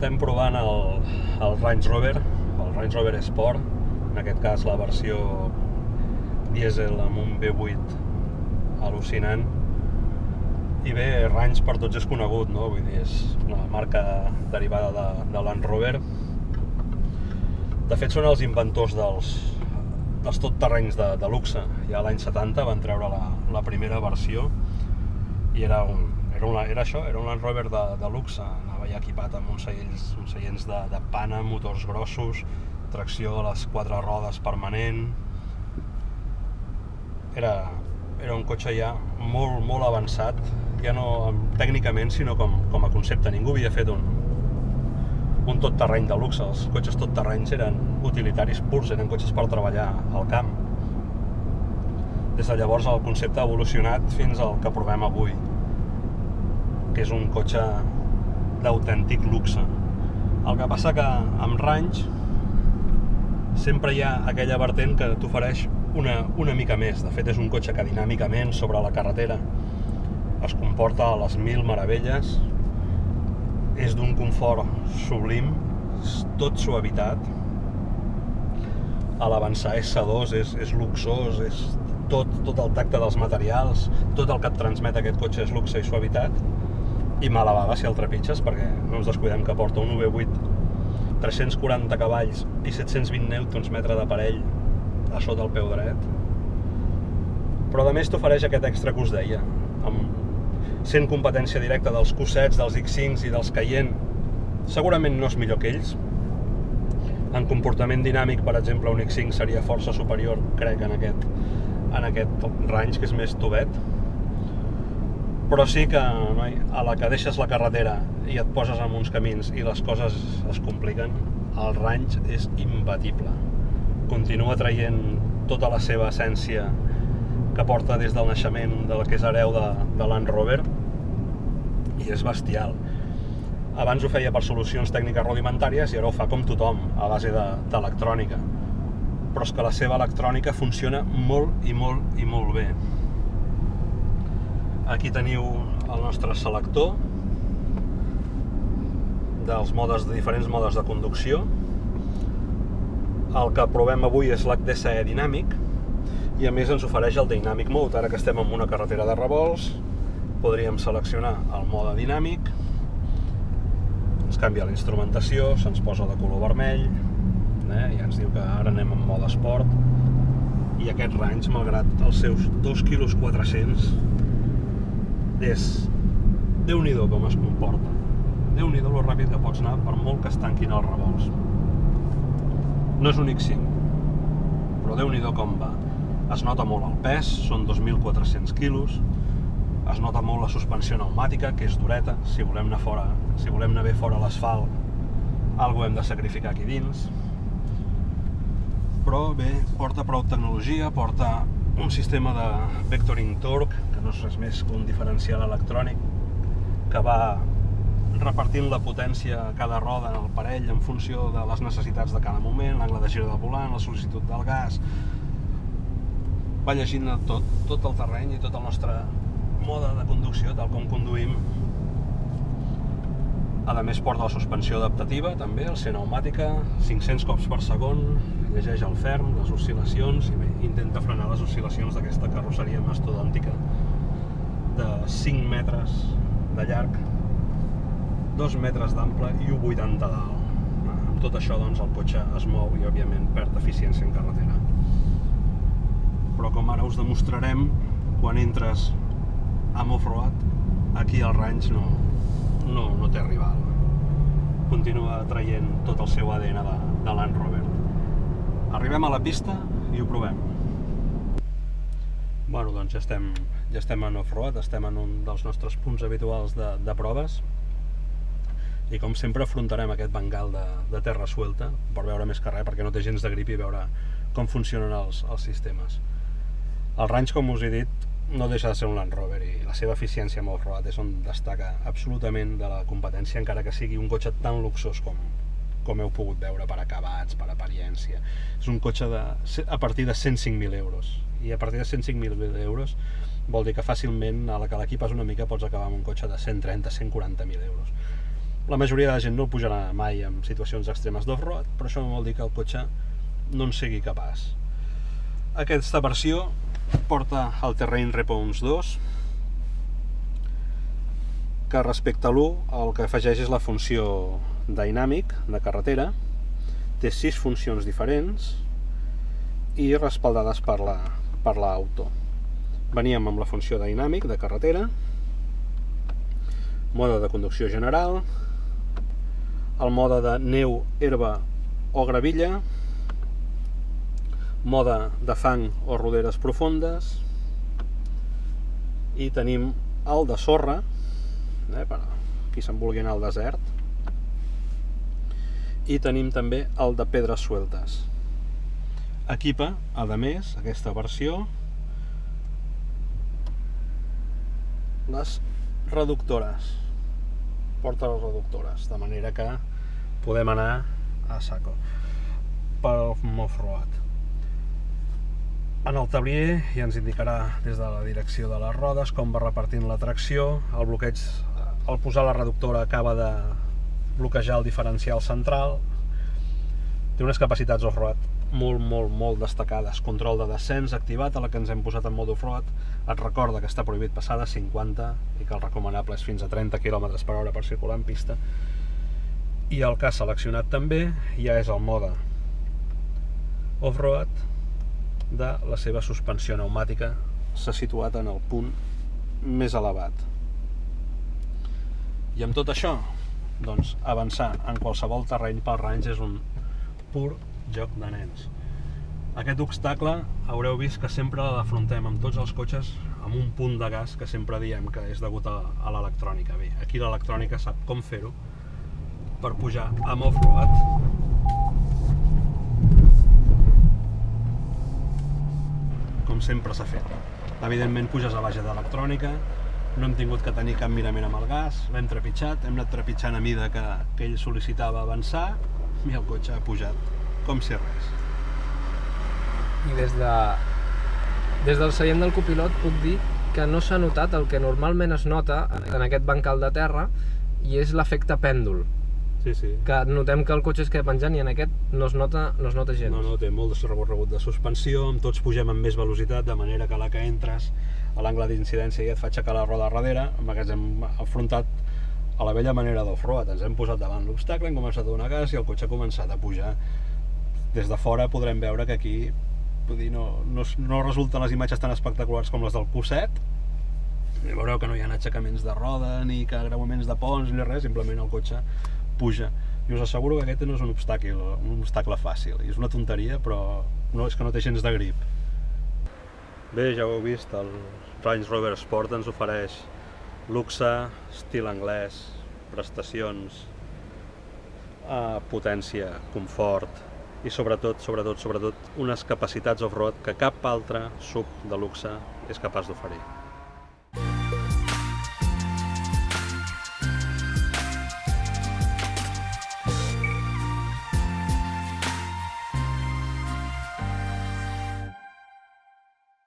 Estem provant el Range Rover Sport, en aquest cas la versió dièsel amb un V8 al·lucinant. I bé, Range per tots és conegut, no? Vull dir, és una marca derivada de Land Rover. De fet, són els inventors dels tot-terrenys de luxe. Ja l'any 70 van treure la primera versió i era un Land Rover de luxe. Anava ja equipat amb uns seients de pana, motors grossos, tracció a les 4 rodes permanent. Era un cotxe ja molt avançat, ja no tècnicament, sinó com a concepte. Ningú havia fet un tot-terreny de luxe. Els cotxes tot-terrenys eren utilitaris purs, eren cotxes per treballar al camp. Des de llavors el concepte ha evolucionat fins al que provem avui, que és un cotxe d'autèntic luxe. El que passa que amb Range sempre hi ha aquella vertent que t'ofereix una mica més. De fet, és un cotxe que dinàmicament sobre la carretera es comporta a les 1000 meravelles. És d'un confort sublim, tot suavitat. A l'avançar és sedós, és luxós, és tot el tacte dels materials, tot el que et transmet aquest cotxe és luxe i suavitat. I mala bava si el trepitges, perquè no ens descuidem que porta un V8, 340 cavalls i 720 Nm d'aparell a sota el peu dret. Però a més t'ofereix aquest extra que us deia, sent competència directa dels Q7, dels X5 i dels Cayenne. Segurament no és millor que ells. En comportament dinàmic, per exemple, un X5 seria força superior, crec, en aquest Range, que és més tovet. Però sí que, noi, a la que deixes la carretera i et poses en uns camins i les coses es compliquen, el Range és imbatible. Continua traient tota la seva essència que porta des del naixement del que és hereu de Land Rover, i és bestial. Abans ho feia per solucions tècniques rudimentàries i ara ho fa com tothom, a base d'electrònica. Però és que la seva electrònica funciona molt bé. Aquí teniu el nostre selector dels diferents modes de conducció. El que provem avui és l'HDSE dinàmic, i a més ens ofereix el Dynamic Mode. Ara que estem en una carretera de revolts, podríem seleccionar el mode dinàmic, ens canvia la instrumentació, se'ns posa de color vermell, i ens diu que ara anem en mode esport. I aquest Range, malgrat els seus 2,4 kg, és Déu-n'hi-do com es comporta. Déu-n'hi-do lo ràpid que pots anar per molt que es tanquin els revolts. No és un X5, però Déu-n'hi-do com va. Es nota molt el pes, són 2.400 quilos, es nota molt la suspensió pneumàtica, que és dureta. Si volem anar bé fora a l'asfalt, alguna hem de sacrificar aquí dins. Però bé, porta prou tecnologia, porta un sistema de vectoring torque, que no és res més que un diferencial electrònic, que va repartint la potència a cada roda en el parell en funció de les necessitats de cada moment, l'angle de gir del volant, la sol·licitud del gas. Va llegint tot el terreny i tot el nostre mode de conducció, tal com conduïm. A més, porta la suspensió adaptativa, també, el C pneumàtica, 500 cops per segon, llegeix el ferm, les oscil·lacions, i bé, intenta frenar les oscil·lacions d'aquesta carrosseria mastodòntica de 5 metres de llarg, 2 metres d'ample i 1,80 d'alt. Amb tot això, doncs, el cotxe es mou i, òbviament, perd eficiència en carretera. Però com ara us demostrarem, quan entres amb off-road, aquí el Range no té rival. Continua traient tot el seu ADN de Land Rover. Arribem a la pista i ho provem. Bueno, doncs ja estem en off-road, estem en un dels nostres punts habituals de proves, i com sempre afrontarem aquest bengal de terra suelta per veure més que res, perquè no té gens de grip, i veure com funcionen els sistemes. El Range, com us he dit, no deixa de ser un Land Rover, i la seva eficiència amb off-road és on destaca absolutament de la competència, encara que sigui un cotxe tan luxós com heu pogut veure, per acabats, per apariència. És un cotxe a partir de 105.000 euros, i a partir de 105.000 euros vol dir que fàcilment, a la que l'equipes una mica, pots acabar amb un cotxe de 130-140.000 euros. La majoria de la gent no el pujarà mai en situacions extremes d'off-road, però això no vol dir que el cotxe no en sigui capaç. Aquesta versió porta el Terrain Response 2, que respecte a l'1 el que afegeix és la funció Dynamic de carretera. Té 6 funcions diferents i respaldades per l'auto. Veníem amb la funció Dynamic de carretera, mode de conducció general, el mode de neu, herba o gravilla, mode de fang o roderes profundes, i tenim el de sorra, per qui se'n vulgui anar al desert, i tenim també el de pedres sueltes. Equipa, a més, aquesta versió, les reductores. Porta les reductores, de manera que podem anar a saco pel off-road. En el tablier ja ens indicarà des de la direcció de les rodes com va repartint la tracció. El bloqueig, al posar la reductora, acaba de bloquejar el diferencial central. Té unes capacitats off-road molt destacades. Control de descens activat, a la que ens hem posat en mode off-road. Et recorda que està prohibit passar de 50 i que el recomanable és fins a 30 km/h per circular en pista. I el que ha seleccionat també ja és el mode off-road de la seva suspensió pneumàtica. S'ha situat en el punt més elevat. I amb tot això, doncs, avançar en qualsevol terreny pel range és un pur joc de nens. Aquest obstacle haureu vist que sempre l'afrontem amb tots els cotxes amb un punt de gas que sempre diem que és degut a l'electrònica. Bé, aquí l'electrònica sap com fer-ho per pujar amb off-road. Com sempre s'ha fet. Evidentment puges a base d'electrònica, no hem tingut que tenir cap mirament amb el gas, l'hem trepitjat, hem anat trepitjant a mida que ell sol·licitava avançar i el cotxe ha pujat com si res. I des del seient del copilot puc dir que no s'ha notat el que normalment es nota en aquest bancal de terra, i és l'efecte pèndol. Sí. Que notem que el cotxe es queda penjant i en aquest no es nota gens. No, té molt de recorregut de suspensió, tots pugem amb més velocitat, de manera que a la que entres a l'angle d'incidència ja et fa aixecar la roda darrere. Amb aquests hem afrontat a la vella manera d'off-road. Ens hem posat davant l'obstacle, hem començat a donar gas i el cotxe ha començat a pujar. Des de fora podrem veure que aquí no resulten les imatges tan espectaculars com les del Q7. Veureu que no hi ha aixecaments de roda, ni creuaments de ponts, ni res, simplement el cotxe puja. I us asseguro que aquest no és un obstacle fàcil. I és una tonteria, però és que no té gens de grip. Bé, ja ho heu vist, el Range Rover Sport ens ofereix luxe, estil anglès, prestacions, potència, confort i sobretot unes capacitats off-road que cap altre SUV de luxe és capaç d'oferir.